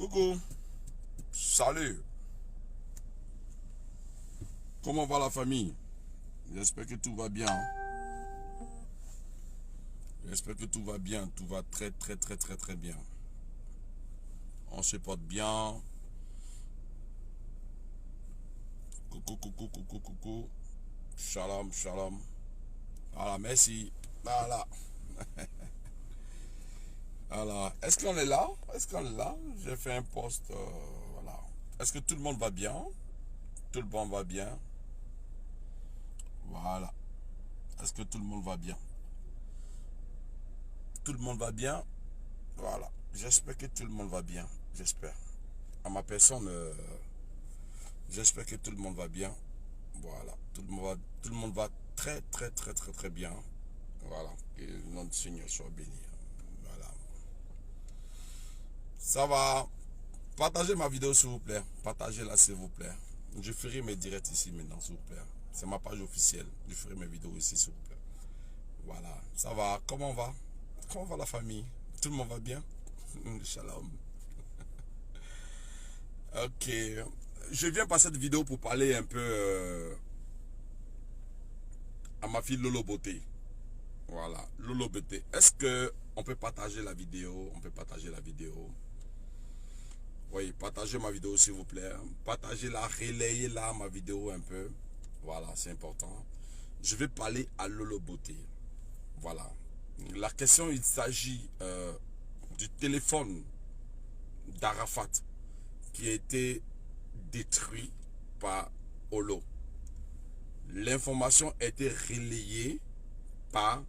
Coucou, salut. Comment va la famille? J'espère que tout va bien. J'espère que tout va bien. Tout va très bien. On se porte bien. Coucou. Shalom. Voilà, merci. Voilà. Voilà. Est-ce qu'on est là? J'ai fait un post. Voilà. Est-ce que tout le monde va bien? Tout le monde va bien. Voilà. Est-ce que tout le monde va bien? Tout le monde va bien? Voilà. J'espère que tout le monde va bien. J'espère. À ma personne, j'espère que tout le monde va bien. Voilà. Tout le monde va très bien. Voilà. Que le nom du Seigneur soit béni. Voilà. Ça va. Partagez ma vidéo s'il vous plaît. Partagez-la s'il vous plaît. Je ferai mes directs ici maintenant s'il vous plaît. C'est ma page officielle. Je ferai mes vidéos ici s'il vous plaît. Voilà. Ça va. Comment va? Comment va la famille? Tout le monde va bien? Shalom. Ok. Je viens par cette vidéo pour parler un peu à ma fille Lolo Beauté. Voilà. Lolo Beauté. Est-ce que on peut partager la vidéo? On peut partager la vidéo. Oui, partagez ma vidéo s'il vous plaît. Partagez-la, relayez-la ma vidéo un peu. Voilà, c'est important. Je vais parler à Lolo Beauté. Voilà. La question, il s'agit du téléphone d'Arafat qui a été détruit par Olo. L'information a été relayée par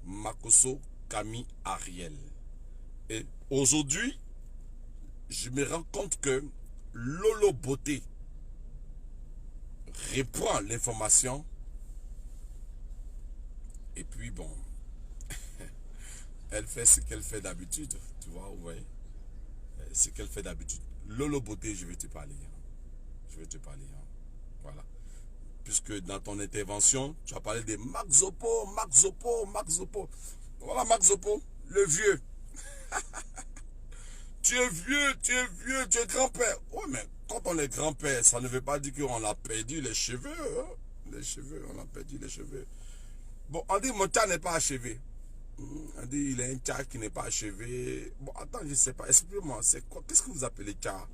Makosso Kami Ariel. Et aujourd'hui, je me rends compte que Lolo Beauté reprend l'information. Et puis bon, elle fait ce qu'elle fait d'habitude. Tu vois, ouais. Ce qu'elle fait d'habitude. Lolo Beauté, je vais te parler. Je vais te parler. Voilà. Puisque dans ton intervention, tu as parlé de Max Zopo. Voilà Max Zopo, le vieux. Tu es vieux, tu es grand-père. Ouais, mais quand on est grand-père, ça ne veut pas dire qu'on a perdu les cheveux. Hein? Les cheveux, on a perdu les cheveux. Bon, on dit mon chat n'est pas achevé. On dit il a un chat qui n'est pas achevé. Bon, attends, je ne sais pas. Expliquez-moi, c'est quoi? Qu'est-ce que vous appelez chat?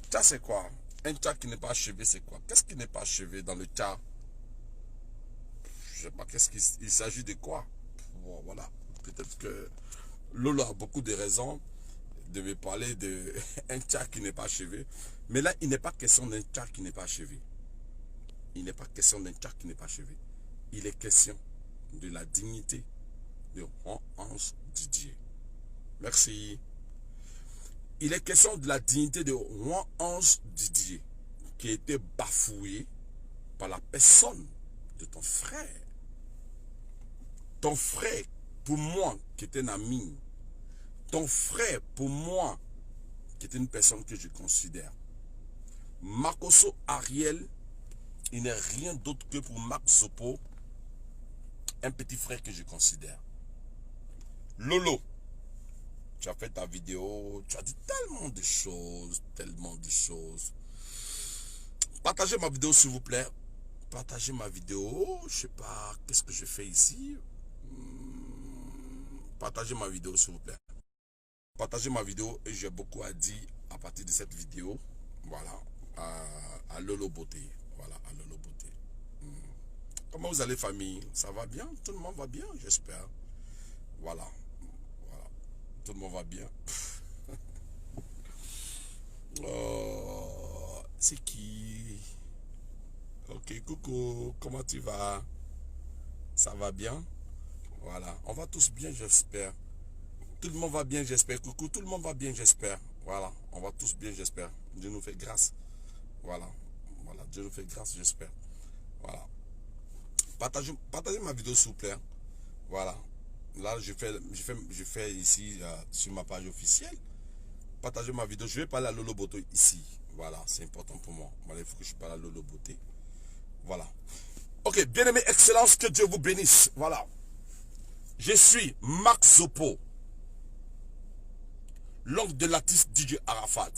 Chat, c'est quoi? Un chat qui n'est pas achevé, c'est quoi? Qu'est-ce qui n'est pas achevé dans le chat? Je ne sais pas, il s'agit de quoi? Bon, voilà. Peut-être que Lolo a beaucoup de raisons de me parler d'un chat qui n'est pas achevé. Mais là, il n'est pas question d'un chat qui n'est pas achevé. Il n'est pas question d'un chat qui n'est pas achevé. Il est question de la dignité de Juan-Ange Didier. Merci. Il est question de la dignité de Juan-Ange Didier qui a été bafoué par la personne de ton frère. Ton frère, pour moi, qui est un ami. Ton frère, pour moi, qui est une personne que je considère. Makosso Ariel, il n'est rien d'autre que pour Max Zopo, un petit frère que je considère. Lolo, tu as fait ta vidéo, tu as dit tellement de choses. Partagez ma vidéo s'il vous plaît. Partagez ma vidéo. Je sais pas, qu'est-ce que je fais ici? Partagez ma vidéo s'il vous plaît. Partagez ma vidéo et j'ai beaucoup à dire à partir de cette vidéo. Voilà, à Lolo Beauté. Voilà, à Lolo Beauté. Comment vous allez famille? Ça va bien? Tout le monde va bien, j'espère. Voilà. Tout le monde va bien. C'est qui? Ok, coucou, comment tu vas? Ça va bien? Voilà, on va tous bien, j'espère. Tout le monde va bien, j'espère. Coucou, tout le monde va bien, j'espère. Voilà, on va tous bien, j'espère. Dieu nous fait grâce. Voilà, Dieu nous fait grâce, j'espère. Voilà. Partagez ma vidéo, s'il vous plaît. Voilà. Là, je fais ici sur ma page officielle. Partagez ma vidéo. Je vais parler à Lolo Beauté ici. Voilà, c'est important pour moi. Voilà, il faut que je parle à Lolo Beauté. Voilà. Ok, bien-aimé, excellence, que Dieu vous bénisse. Voilà. Je suis Max Zopo. l'oncle de l'artiste DJ Arafat.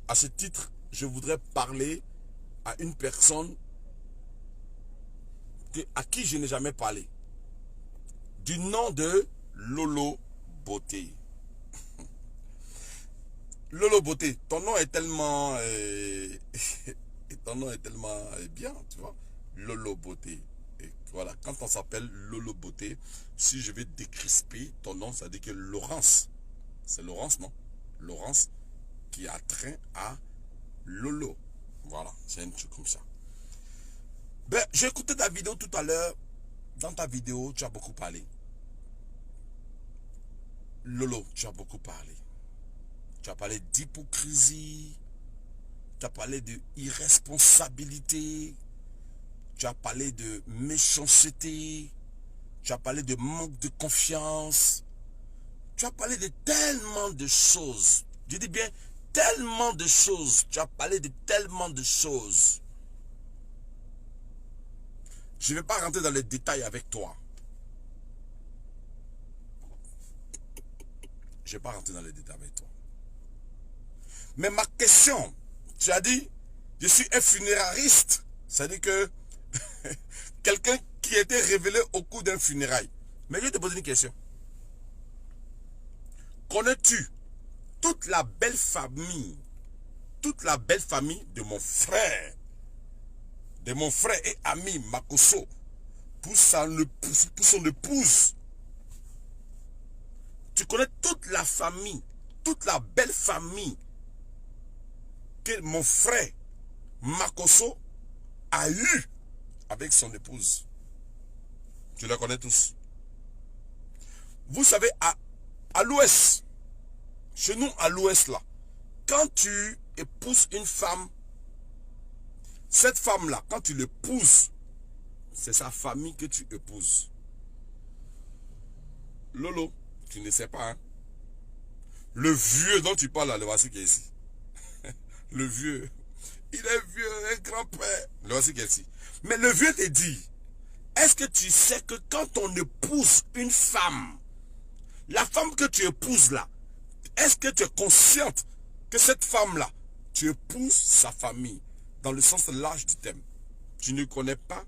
À ce titre, je voudrais parler à une personne à qui je n'ai jamais parlé. Du nom de Lolo Beauté. Lolo Beauté, ton nom est tellement... ton nom est tellement bien, tu vois. Lolo Beauté. Et voilà, quand on s'appelle Lolo Beauté, si je vais décrisper ton nom, ça veut dire que Laurence. C'est Laurence, non? Laurence qui a trait à Lolo. Voilà, c'est un truc comme ça. Ben, j'ai écouté ta vidéo tout à l'heure. Dans ta vidéo, tu as beaucoup parlé. Lolo, tu as beaucoup parlé. Tu as parlé d'hypocrisie. Tu as parlé de irresponsabilité. Tu as parlé de méchanceté. Tu as parlé de manque de confiance. Tu as parlé de tellement de choses. Je dis bien tellement de choses. Tu as parlé de tellement de choses. Je ne vais pas rentrer dans les détails avec toi. Je ne vais pas rentrer dans les détails avec toi. Mais ma question, tu as dit, je suis un funérariste. C'est-à-dire que quelqu'un qui a été révélé au cours d'un funérail. Mais je vais te poser une question. Connais-tu toute la belle famille de mon frère, et ami Makosso, pour son épouse? Tu connais toute la famille, toute la belle famille que mon frère Makosso a eu avec son épouse. Tu la connais tous. Vous savez, à l'ouest, chez nous à l'ouest là, quand tu épouses une femme, cette femme-là, quand tu l'épouses, c'est sa famille que tu épouses. Lolo, tu ne sais pas, hein? Le vieux dont tu parles là, le voici qui est ici. Le vieux, il est vieux, un grand-père. Le voici qui est ici. Mais le vieux te dit, est-ce que tu sais que quand on épouse une femme, la femme que tu épouses là, est-ce que tu es consciente que cette femme-là, tu épouses sa famille, dans le sens large du terme? Tu ne connais pas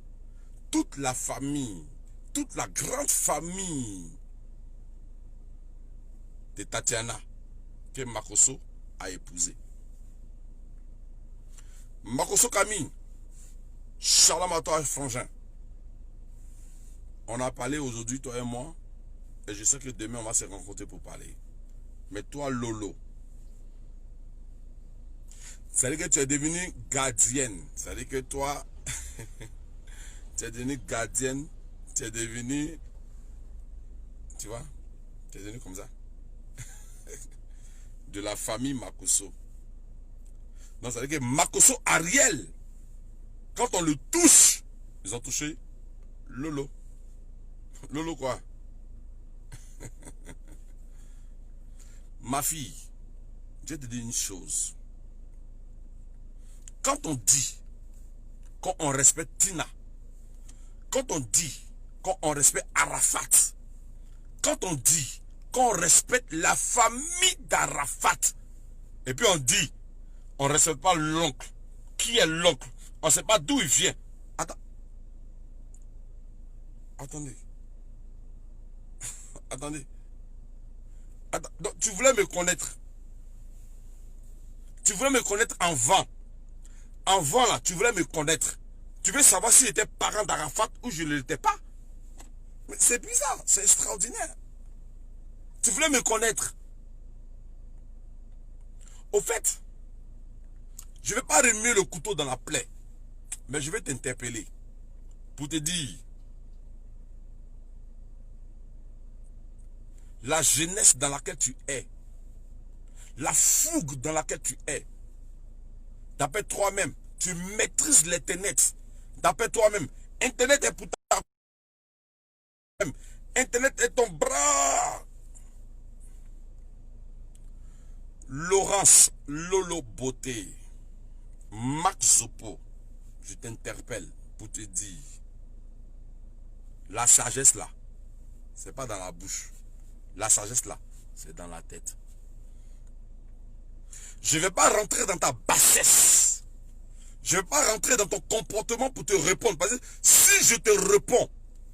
toute la famille, toute la grande famille de Tatiana que Makosso a épousée. Makosso Camille, Shalom à toi, frangin. On a parlé aujourd'hui, toi et moi, et je sais que demain on va se rencontrer pour parler. Mais toi, Lolo, c'est-à-dire que tu es devenue gardienne. C'est-à-dire que toi, tu es devenue gardienne, tu es devenue, tu vois, tu es devenue comme ça, de la famille Makosso. Donc, c'est-à-dire que Makosso Ariel, quand on le touche, ils ont touché Lolo. Lolo quoi? Ma fille, je vais te dire une chose. Quand on dit qu'on respecte Tina, quand on dit qu'on respecte Arafat, quand on dit qu'on respecte la famille d'Arafat, et puis on dit on ne respecte pas l'oncle. Qui est l'oncle? On ne sait pas d'où il vient. Attendez. Attendez. Donc, tu voulais me connaître. Tu voulais me connaître en vent. En vent là, tu voulais me connaître. Tu veux savoir si j'étais parent d'Arafat ou je ne l'étais pas. Mais c'est bizarre, c'est extraordinaire. Tu voulais me connaître. Au fait, je ne vais pas remuer le couteau dans la plaie. Mais je vais t'interpeller. Pour te dire. La jeunesse dans laquelle tu es. La fougue dans laquelle tu es. D'après toi-même, tu maîtrises l'Internet. D'après toi-même, Internet est pour ta... Internet est ton bras. Laurence Lolo Beauté, Max Zopo, je t'interpelle pour te dire, la sagesse là, c'est pas dans la bouche. La sagesse là, C'est dans la tête. Je ne vais pas rentrer dans ta bassesse. Je ne vais pas rentrer dans ton comportement pour te répondre. Parce que si je te réponds,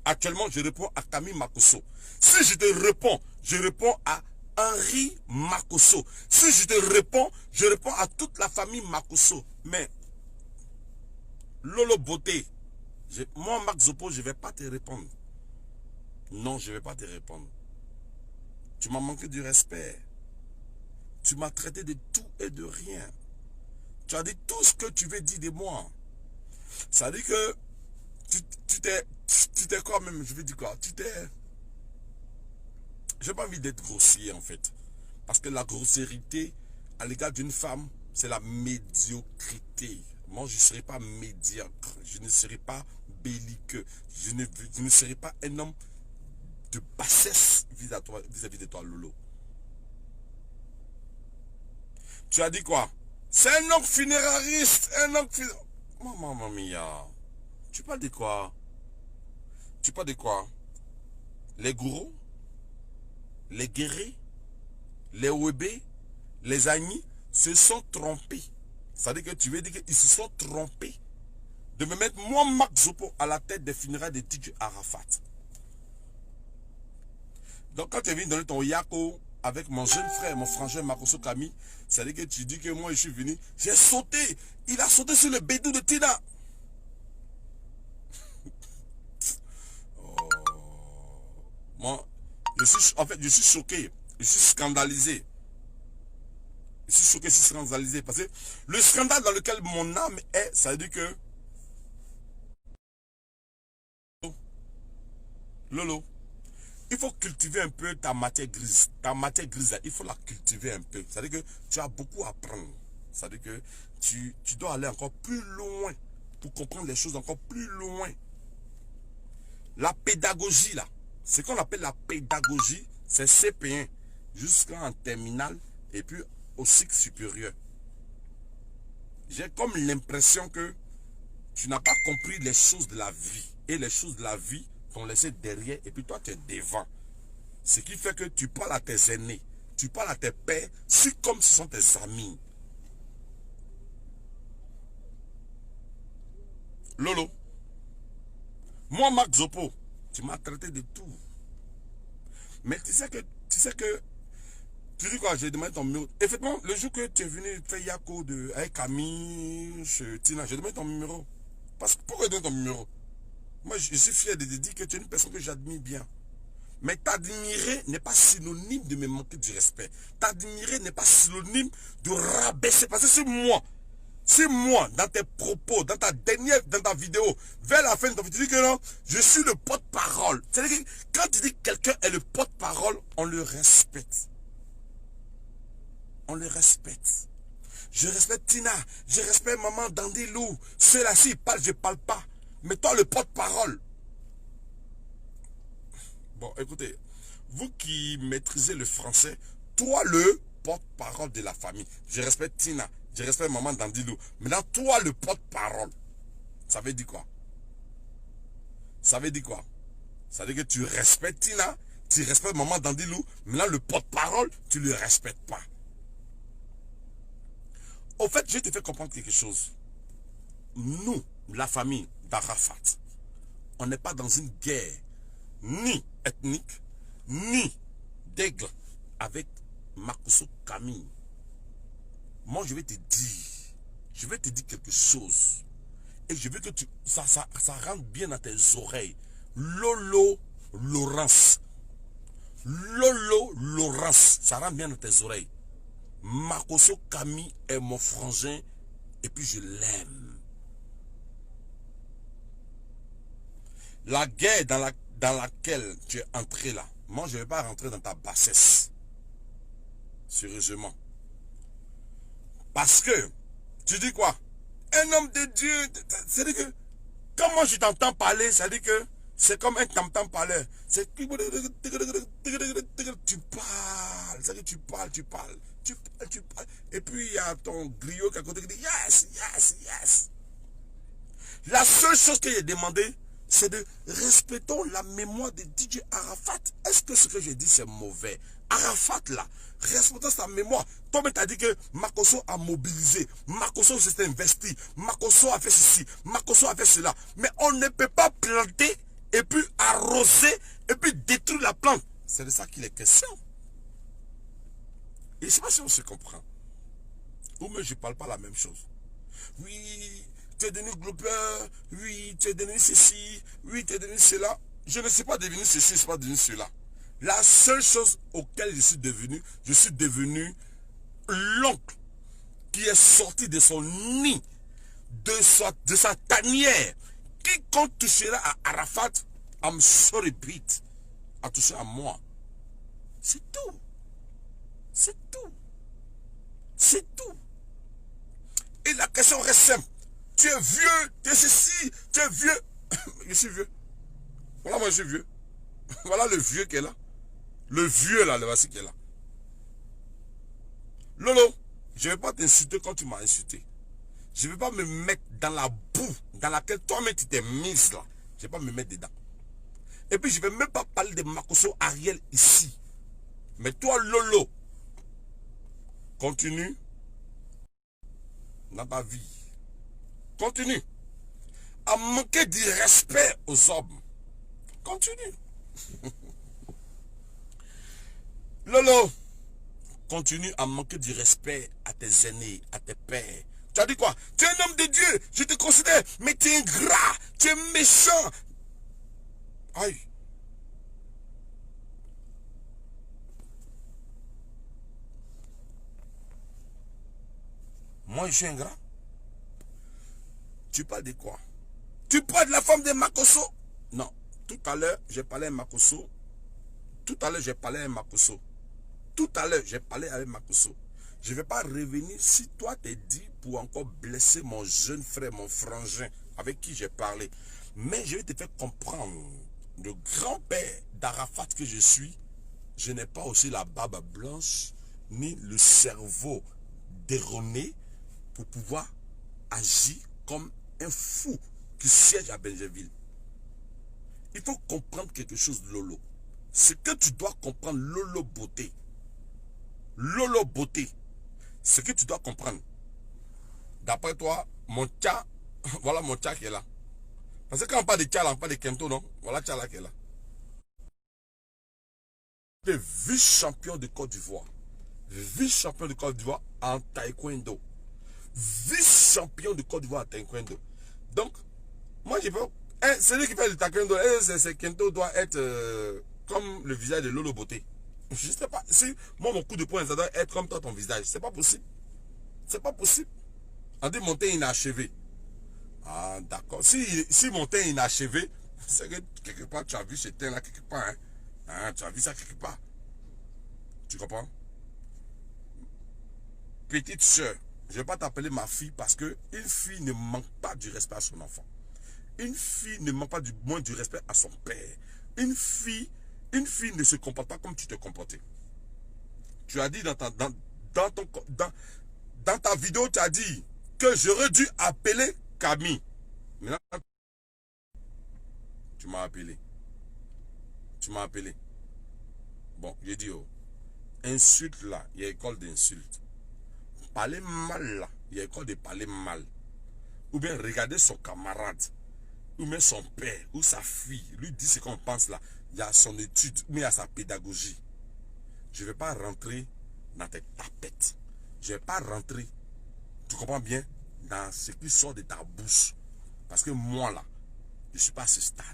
actuellement, je réponds à Camille Makosso. Si je te réponds, je réponds à Henri Makosso. Si je te réponds, je réponds à toute la famille Makosso. Mais, Lolo Beauté, moi, Marc Zopo, je ne vais pas te répondre. Non, je ne vais pas te répondre. Tu m'as manqué du respect. Tu m'as traité de tout et de rien. Tu as dit tout ce que tu veux dire de moi. Ça dit que tu t'es quoi même, je veux dire quoi, j'ai pas envie d'être grossier en fait. Parce que la grossièreté à l'égard d'une femme, c'est la médiocrité. Moi, je ne serai pas médiocre. Je ne serai pas belliqueux. Je ne serai pas un homme de bassesse vis-à-vis de toi, Lolo. Tu as dit quoi? C'est un homme funérariste. Un homme funérariste. Maman mia. Tu parles de quoi? Tu parles de quoi? Les gourous? Les guerriers? Les Wébé? Les Agnis se sont trompés. Ça veut dire que tu veux dire qu'ils se sont trompés de me mettre moi, Marc Zopo, à la tête des funérailles de Tidj Arafat. Donc quand tu es venu donner ton yako avec mon jeune frère, mon frangin Makosso Kami, ça veut dire que tu dis que moi je suis venu, j'ai sauté. Il a sauté sur le bédou de Tina. Oh. Moi, je suis choqué. Je suis scandalisé. Je suis choqué, je suis scandalisé. Parce que le scandale dans lequel mon âme est, ça veut dire que Lolo, il faut cultiver un peu ta matière grise. Ta matière grise, il faut la cultiver un peu. Ça veut dire que tu as beaucoup à apprendre. Ça veut dire que tu dois aller encore plus loin pour comprendre les choses encore plus loin. La pédagogie, là, ce qu'on appelle la pédagogie, c'est CP1 jusqu'en terminale et puis au cycle supérieur. J'ai comme l'impression que tu n'as pas compris les choses de la vie. Et les choses de la vie t'ont laissé derrière et puis toi tu es devant. Ce qui fait que tu parles à tes aînés, tu parles à tes pères, c'est comme ce sont tes amis. Lolo, moi Marc Zopo, tu m'as traité de tout. Mais tu sais que, tu dis quoi, j'ai demandé ton numéro. Effectivement, le jour que tu es venu faire Yako avec Camille, chez Tina, j'ai demandé ton numéro. Parce que pourquoi donner ton numéro? Moi, je suis fier de te dire que tu es une personne que j'admire bien. Mais t'admirer n'est pas synonyme de me manquer du respect. T'admirer n'est pas synonyme de rabaisser. Parce que c'est moi, dans tes propos, dans ta vidéo, vers la fin de ta vidéo, tu dis que non, je suis le porte-parole. C'est-à-dire que quand tu dis que quelqu'un est le porte-parole, on le respecte. On le respecte. Je respecte Tina, je respecte maman Dandilou. Ceux-là, s'ils parlent, je ne parle pas. Mais toi, le porte-parole. Bon, écoutez, vous qui maîtrisez le français, toi, le porte-parole de la famille. Je respecte Tina, je respecte maman Dandilou. Maintenant, toi, le porte-parole. Ça veut dire quoi? Ça veut dire quoi? Ça veut dire que tu respectes Tina, tu respectes maman Dandilou. Maintenant, le porte-parole, tu ne le respectes pas. Au fait, je te fais comprendre quelque chose. Nous, la famille d'Arafat, on n'est pas dans une guerre ni ethnique, ni d'aigle avec Makosso Camille. Moi, je vais te dire quelque chose. Et je veux que ça rentre bien dans tes oreilles. Lolo Laurence. Lolo Laurence. Ça rentre bien dans tes oreilles. Makosso Camille est mon frangin et puis je l'aime. La guerre dans laquelle tu es entré là, moi je ne vais pas rentrer dans ta bassesse. Sérieusement. Parce que, tu dis quoi? Un homme de Dieu, c'est-à-dire que, quand moi je t'entends parler, c'est-à-dire que c'est comme un tam-tam parleur. C'est tu parles, c'est-à-dire que tu parles. Et puis il y a ton griot qui est à côté qui dit yes, yes, yes. La seule chose que j'ai demandé, c'est de respectons la mémoire de DJ Arafat. Est-ce que ce que j'ai dit c'est mauvais? Arafat là, respectons sa mémoire. Toi-même t'as dit que Makosso a mobilisé, Makosso s'est investi, Makosso a fait ceci, Makosso a fait cela. Mais on ne peut pas planter et puis arroser et puis détruire la plante. C'est de ça qu'il est question. Et je ne sais pas si on se comprend. Ou même je ne parle pas la même chose. Oui, tu es devenu globeur, oui, tu es devenu ceci, oui, tu es devenu cela. Je ne suis pas devenu ceci, je ne suis pas devenu cela. La seule chose auquel je suis devenu l'oncle qui est sorti de son nid, de sa tanière. Quiconque touchera à Arafat, I'm sorry, Pete, a touché à moi. C'est tout. C'est tout. C'est tout. Et la question reste simple. Tu es vieux, tu es ceci, tu es vieux. Je suis vieux. Voilà, moi je suis vieux. Voilà le vieux qui est là. Le vieux là, le voici qui est là. Lolo, je ne vais pas t'insulter quand tu m'as insulté. Je ne vais pas me mettre dans la boue dans laquelle toi-même tu t'es mise là. Je ne vais pas me mettre dedans. Et puis je ne vais même pas parler de Makosso Ariel ici. Mais toi Lolo, continue dans ta vie. Continue à manquer du respect aux hommes. Continue. Lolo, continue à manquer du respect à tes aînés, à tes pères. Tu as dit quoi? Tu es un homme de Dieu, je te considère, mais tu es ingrat, tu es méchant. Aïe. Moi, je suis ingrat. Tu parles de quoi? Tu parles de la femme de Makosso? Non. Tout à l'heure, j'ai parlé à Makosso. Tout à l'heure, j'ai parlé à Makosso. Tout à l'heure, j'ai parlé avec Makosso. Je ne vais pas revenir si toi t'es dit pour encore blesser mon jeune frère, mon frangin, avec qui j'ai parlé. Mais je vais te faire comprendre, le grand-père d'Arafat que je suis, je n'ai pas aussi la barbe blanche, ni le cerveau déronné pour pouvoir agir comme un fou qui siège à Benjerville. Il faut comprendre quelque chose, Lolo. Ce que tu dois comprendre, Lolo Beauté. Lolo Beauté. Ce que tu dois comprendre. D'après toi, mon tcha, voilà mon tcha qui est là. Parce que quand on parle de tcha, on parle de kento, non? Voilà tcha là qui est là. Le vice-champion de Côte d'Ivoire. Vice-champion de Côte d'Ivoire en taekwondo. Vice-champion de Côte d'Ivoire en taekwondo. Donc, moi je peux... celui qui fait le taekwondo, c'est kento doit être comme le visage de Lolo Beauté. Je ne sais pas. Si moi mon coup de poing, ça doit être comme toi ton visage. C'est pas possible. C'est pas possible. On dit mon teint inachevé. Ah d'accord. Si mon teint inachevé, c'est que quelque part tu as vu ce teint là quelque part. Hein? Ah, tu as vu ça quelque part. Tu comprends? Petite soeur, je ne vais pas t'appeler ma fille parce que une fille ne manque pas du respect à son enfant. Une fille ne manque pas moins du respect à son père. Une fille ne se comporte pas comme tu te comportais. Tu as dit dans ta vidéo, tu as dit que j'aurais dû appeler Camille. Maintenant, tu m'as appelé. Tu m'as appelé. Bon, j'ai dit, oh, insulte là, il y a école d'insulte. Parler mal là, il y a école de parler mal. Ou bien regarder son camarade, ou même son père, ou sa fille, lui dit ce qu'on pense là. Il y a son étude, mais il y a sa pédagogie. Je ne vais pas rentrer dans tes tapettes. Je ne vais pas rentrer, tu comprends bien, dans ce qui sort de ta bouche. Parce que moi là, je ne suis pas à ce stade.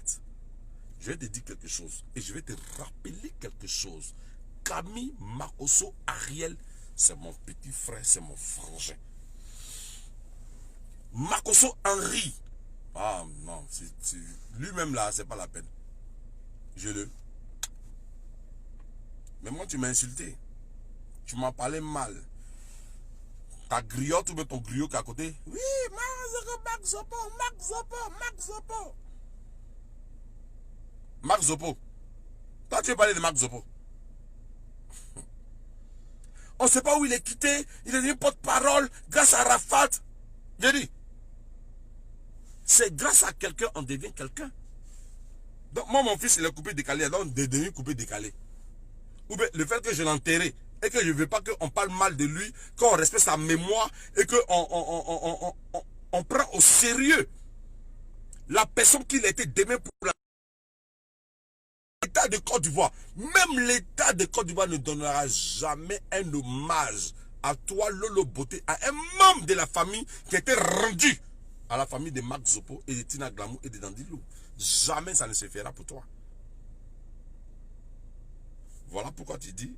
Je vais te dire quelque chose. Et je vais te rappeler quelque chose. Camille Makosso Ariel, c'est mon petit frère, c'est mon frangin. Makosso Henri. Ah non, lui-même là, c'est pas la peine. Mais moi, tu m'as insulté. Tu m'as parlé mal. Ta griotte ou bien ton griot qui est à côté. Oui, Marc Zopo. Marc Zopo. Toi, tu veux parler de Marc Zopo. On ne sait pas où il est quitté. Il est devenu porte-parole grâce à Arafat. J'ai dit. C'est grâce à quelqu'un on devient quelqu'un. Donc, moi, mon fils, il est coupé décalé, donc des demi coupé décalé. Ou bien le fait que je l'ai enterré et que je ne veux pas qu'on parle mal de lui, qu'on respecte sa mémoire et qu'on on prend au sérieux la personne qu'il était demain pour l'État de Côte d'Ivoire. Même l'État de Côte d'Ivoire ne donnera jamais un hommage à toi, Lolo Beauté, à un membre de la famille qui était rendu à la famille de Marc Zopo et de Tina Glamou et de Dandilou. Jamais ça ne se fera pour toi. Voilà pourquoi tu dis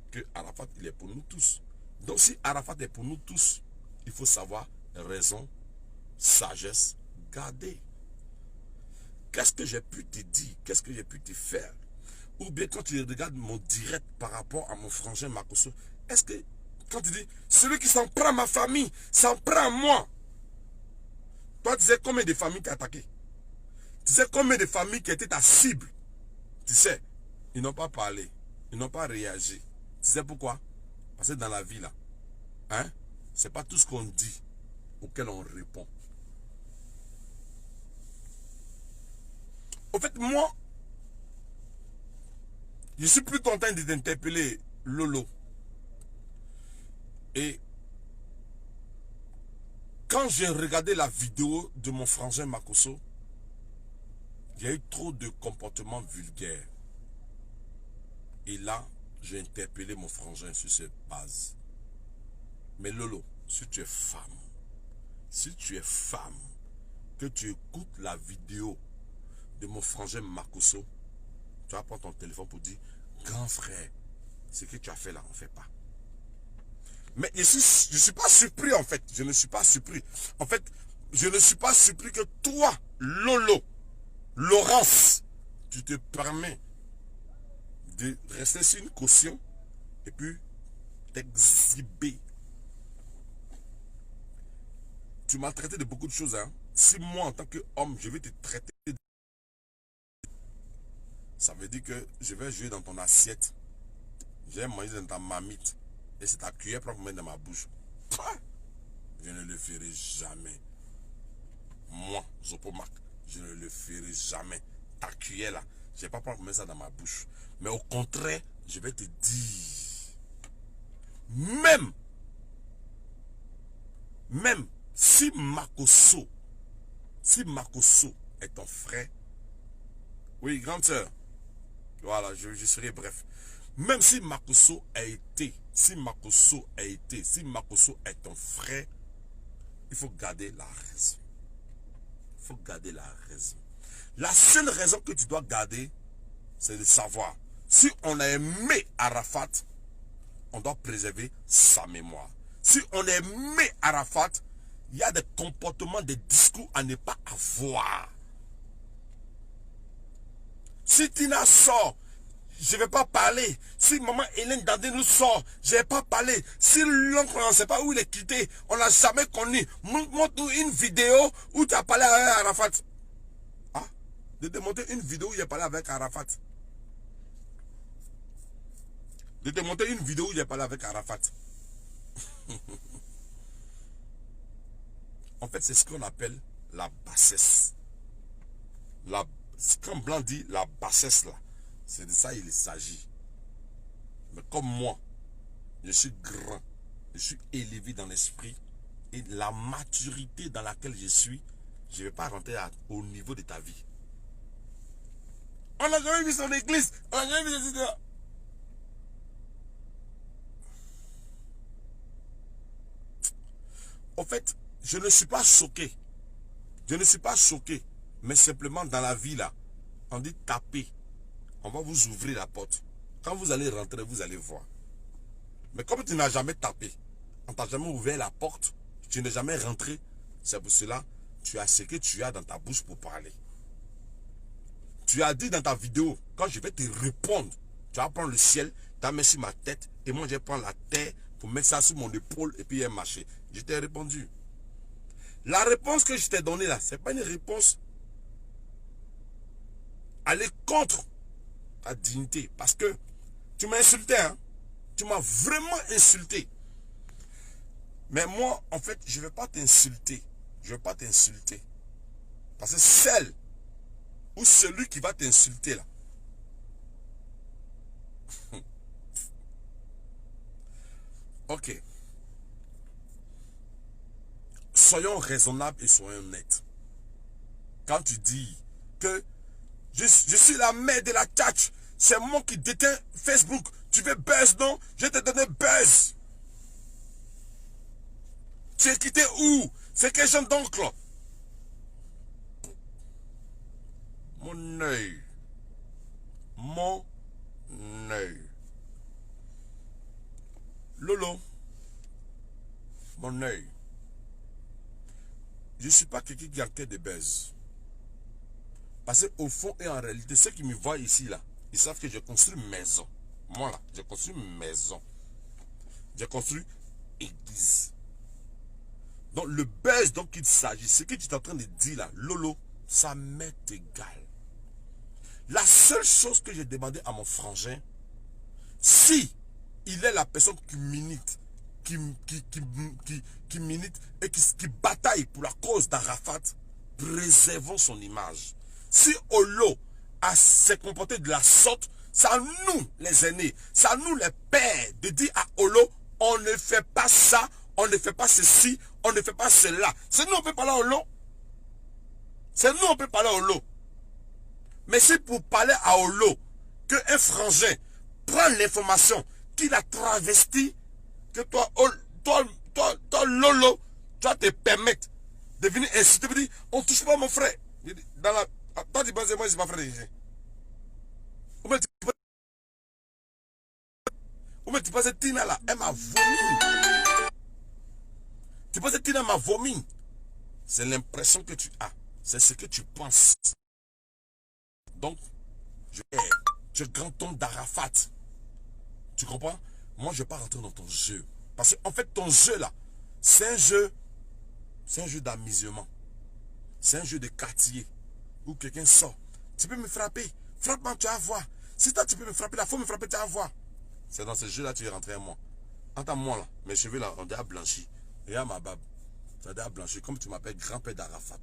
que Arafat, il est pour nous tous. Donc si Arafat est pour nous tous, il faut savoir raison, sagesse, garder. Qu'est-ce que j'ai pu te dire? Qu'est-ce que j'ai pu te faire? Ou bien quand tu regardes mon direct par rapport à mon frangin Makosso, est-ce que quand tu dis, celui qui s'en prend à ma famille, s'en prend à moi. Toi, tu sais combien de familles t'as attaqué? Tu sais combien de familles qui étaient ta cible? Tu sais, ils n'ont pas parlé. Ils n'ont pas réagi. Tu sais pourquoi? Parce que dans la vie, là, hein, c'est pas tout ce qu'on dit auquel on répond. Au fait, moi, je suis plus content de t'interpeller, Lolo. Et quand j'ai regardé la vidéo de mon frangin Makosso, il y a eu trop de comportements vulgaires. Et là, j'ai interpellé mon frangin sur cette base. Mais Lolo, si tu es femme, que tu écoutes la vidéo de mon frangin Makosso, tu vas prendre ton téléphone pour dire, grand frère, ce que tu as fait là, on ne fait pas. Mais je suis pas surpris en fait. Je ne suis pas surpris. En fait, je ne suis pas surpris que toi, Lolo, Laurence, tu te permets de rester sur une caution et puis t'exhiber. Tu m'as traité de beaucoup de choses. Hein. Si moi, en tant qu'homme, je vais te traiter, ça veut dire que je vais jouer dans ton assiette. Je vais manger dans ta marmite. Et c'est ta cuillère pour mettre dans ma bouche. Je ne le ferai jamais. Moi, Zopomac, je ne le ferai jamais. Ta cuillère là, je ne vais pas prendre mettre ça dans ma bouche. Mais au contraire, je vais te dire, même si Makosso est ton frère, oui, grande sœur, voilà, je serai bref. Même si Makosso est ton frère, il faut garder la raison. Il faut garder la raison. La seule raison que tu dois garder, c'est de savoir, si on a aimé Arafat, on doit préserver sa mémoire. Si on a aimé Arafat, il y a des comportements, des discours à ne pas avoir. Si Tina sort, je ne vais pas parler. Si maman Hélène Dandé nous sort, je ne vais pas parler. Si l'oncle, on ne sait pas où il est quitté, on n'a jamais connu. Montre-nous une vidéo où tu as parlé avec Arafat. Ah, de te montrer une vidéo où il a parlé avec Arafat. De te montrer une vidéo où il a parlé avec Arafat. En fait, c'est ce qu'on appelle la bassesse. Quand Blanc dit la bassesse là, c'est de ça il s'agit. Mais comme moi, je suis grand, je suis élevé dans l'esprit et la maturité dans laquelle je suis, je ne vais pas rentrer au niveau de ta vie. On n'a jamais vu son église, on n'a jamais vu son... En fait, je ne suis pas choqué. Je ne suis pas choqué. Mais simplement dans la vie là, on dit taper. On va vous ouvrir la porte. Quand vous allez rentrer, vous allez voir. Mais comme tu n'as jamais tapé, on t'a jamais ouvert la porte, tu n'es jamais rentré, c'est pour cela, tu as ce que tu as dans ta bouche pour parler. Tu as dit dans ta vidéo, quand je vais te répondre, tu vas prendre le ciel, tu vas mettre sur ma tête, et moi je vais prendre la terre pour mettre ça sur mon épaule et puis marcher. Je t'ai répondu. La réponse que je t'ai donnée là, ce n'est pas une réponse aller contre ta dignité. Parce que tu m'as insulté, hein. Tu m'as vraiment insulté. Mais moi, en fait, je ne vais pas t'insulter. Je ne vais pas t'insulter. Parce que celle ou celui qui va t'insulter là. Ok. Soyons raisonnables et soyons honnêtes. Quand tu dis que je suis la mère de la tchatch, c'est moi qui détiens Facebook. Tu veux buzz, non? Je te donne buzz. Tu es quitté où? C'est quel genre d'oncle? Mon œil. Mon œil. Lolo. Mon œil. Je ne suis pas quelqu'un qui enquête de buzz. Parce qu'au fond et en réalité, ceux qui me voient ici, là, ils savent que j'ai construit une maison. Moi, là, j'ai construit une maison. J'ai construit une église. Donc, le buzz dont il s'agit, ce que tu es en train de dire là, Lolo, ça m'est égal. La seule chose que j'ai demandé à mon frangin, si il est la personne qui milite, qui milite et qui bataille pour la cause d'Arafat, préservons son image. Si Olo a se comporté de la sorte, c'est à nous les aînés, c'est à nous les pères de dire à Olo, on ne fait pas ça, on ne fait pas ceci, on ne fait pas cela. C'est nous on peut parler à Olo. C'est nous on peut parler à Olo. Mais c'est pour parler à Olo qu'un frangin prend l'information qu'il a travesti, que toi, Lolo, tu vas te permettre de venir insulter, de dire, on ne touche pas mon frère. Dans la, toi, tu penses que moi, c'est pas frère ici. Ou mais tu penses que Tina là, elle m'a vomi. Tu penses que Tina m'a vomi. C'est l'impression que tu as. C'est ce que tu penses. Donc, je grand ton d'Arafat. Tu comprends? Moi, je ne vais pas rentrer dans ton jeu. Parce qu'en fait, ton jeu là, c'est un jeu d'amusement. C'est un jeu de quartier. Où quelqu'un sort. Tu peux me frapper. Frappe-moi, tu vas voir. Si toi, tu peux me frapper, il faut me frapper, tu vas voir. C'est dans ce jeu-là que tu es rentré à moi. Entends-moi là, mes cheveux là, on déjà blanchi. Regarde ma barbe. Ça a déjà blanchi. Comme tu m'appelles grand-père d'Arafat.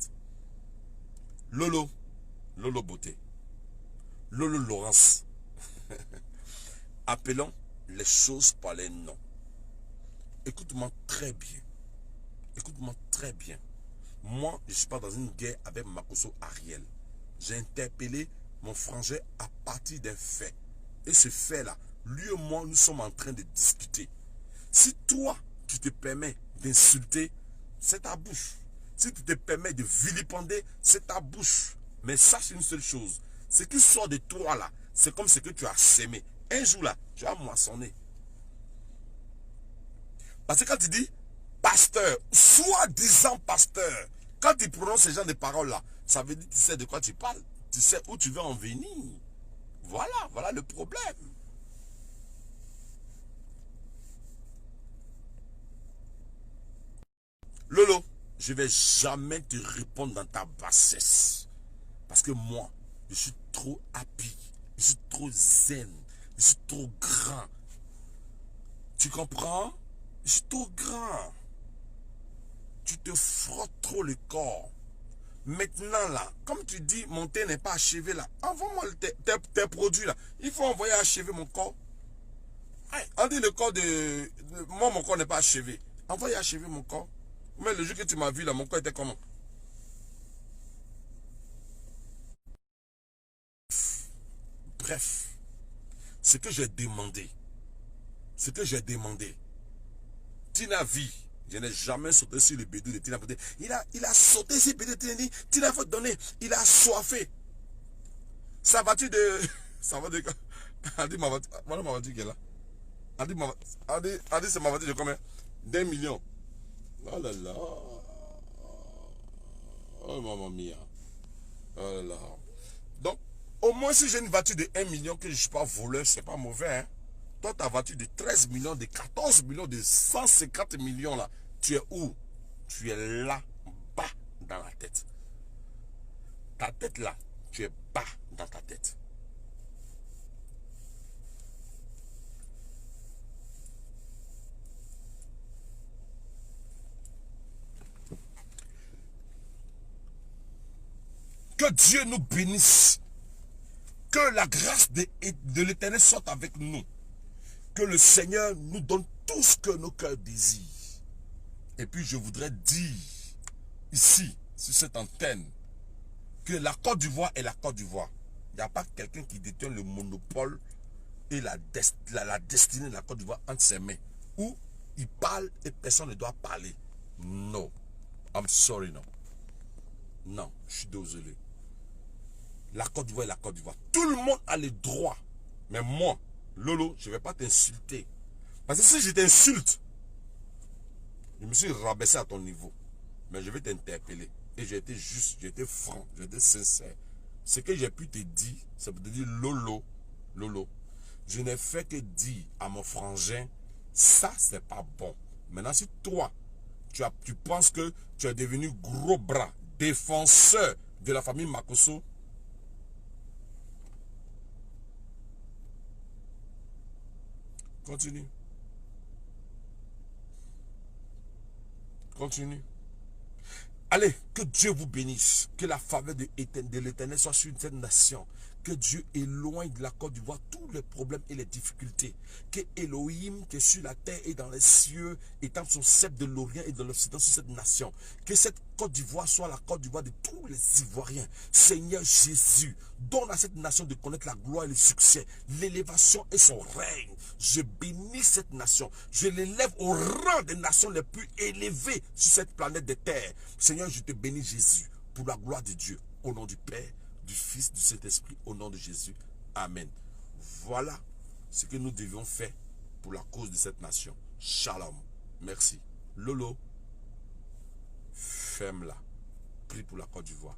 Lolo. Lolo Beauté. Lolo Laurence. Appelons les choses par les noms. Écoute-moi très bien. Écoute-moi très bien. Moi, je ne suis pas dans une guerre avec Makosso Ariel. J'ai interpellé mon frangin à partir d'un fait. Et ce fait-là, lui et moi, nous sommes en train de discuter. Si toi, tu te permets d'insulter, c'est ta bouche. Si tu te permets de vilipender, c'est ta bouche. Mais sache une seule chose. Ce qui sort de toi là, c'est comme ce que tu as sémé. Un jour là, tu as moissonné. Parce que quand tu dis pasteur, soi-disant pasteur, quand tu prononces ce genre de paroles là, ça veut dire que tu sais de quoi tu parles. Tu sais où tu veux en venir. Voilà le problème. Lolo, je ne vais jamais te répondre dans ta bassesse. Parce que moi, je suis trop happy. Je suis trop zen. Je suis trop grand. Tu comprends? Je suis trop grand. Tu te frottes trop le corps. Maintenant là, comme tu dis, mon thé n'est pas achevé là. Envoie-moi tes produits là. Il faut envoyer achever mon corps. On dit le corps de... Moi, mon corps n'est pas achevé. Envoie achever mon corps. Mais le jour que tu m'as vu là, mon corps était comment? Bref, ce que j'ai demandé, Tina vie, je n'ai jamais sauté sur le bédou de Tina. Il a sauté sur le bédou de Tina. Tina, faut te donner. Il a soifé. Sa voiture de... Ça va de... Elle dit ma voiture. Voilà ma voiture qui est là. Elle dit c'est ma voiture de combien? d'1 million. Oh là là. Oh maman mia. Oh là là. Donc, au moins si j'ai une voiture de 1 million que je ne suis pas voleur, c'est pas mauvais. Hein? Toi, ta voiture de 13 millions, de 14 millions, de 150 millions là, tu es où? Tu es là, bas dans la tête. Ta tête là, tu es bas dans ta tête. Que Dieu nous bénisse. Que la grâce de l'Éternel soit avec nous. Que le Seigneur nous donne tout ce que nos cœurs désirent. Et puis je voudrais dire, ici, sur cette antenne, que la Côte d'Ivoire est la Côte d'Ivoire. Il n'y a pas quelqu'un qui détient le monopole et la destinée de la Côte d'Ivoire entre ses mains. Où il parle et personne ne doit parler. No. I'm sorry, non. Non, je suis désolé. La Côte d'Ivoire est la Côte d'Ivoire. Tout le monde a le droit. Mais moi, Lolo, je ne vais pas t'insulter. Parce que si je t'insulte, je me suis rabaissé à ton niveau. Mais je vais t'interpeller. Et j'ai été juste, j'ai été franc, j'ai été sincère. Ce que j'ai pu te dire, c'est pour te dire, Lolo, je n'ai fait que dire à mon frangin, ça, c'est pas bon. Maintenant, si toi, tu penses que tu es devenu gros bras, défenseur de la famille Makosso, continue. Continue. Allez, que Dieu vous bénisse. Que la faveur de l'Éternel soit sur cette nation. Que Dieu éloigne de la Côte d'Ivoire tous les problèmes et les difficultés. Que Elohim, qui est sur la terre et dans les cieux, étende son sceptre de l'Orient et de l'Occident sur cette nation. Que cette Côte d'Ivoire soit la Côte d'Ivoire de tous les Ivoiriens. Seigneur Jésus, donne à cette nation de connaître la gloire et le succès, l'élévation et son règne. Je bénis cette nation. Je l'élève au rang des nations les plus élevées sur cette planète de terre. Seigneur, je te bénis Jésus, pour la gloire de Dieu, au nom du Père, du Fils, du Saint-Esprit, au nom de Jésus. Amen. Voilà ce que nous devions faire pour la cause de cette nation. Shalom. Merci. Lolo, ferme-la. Prie pour la Côte d'Ivoire.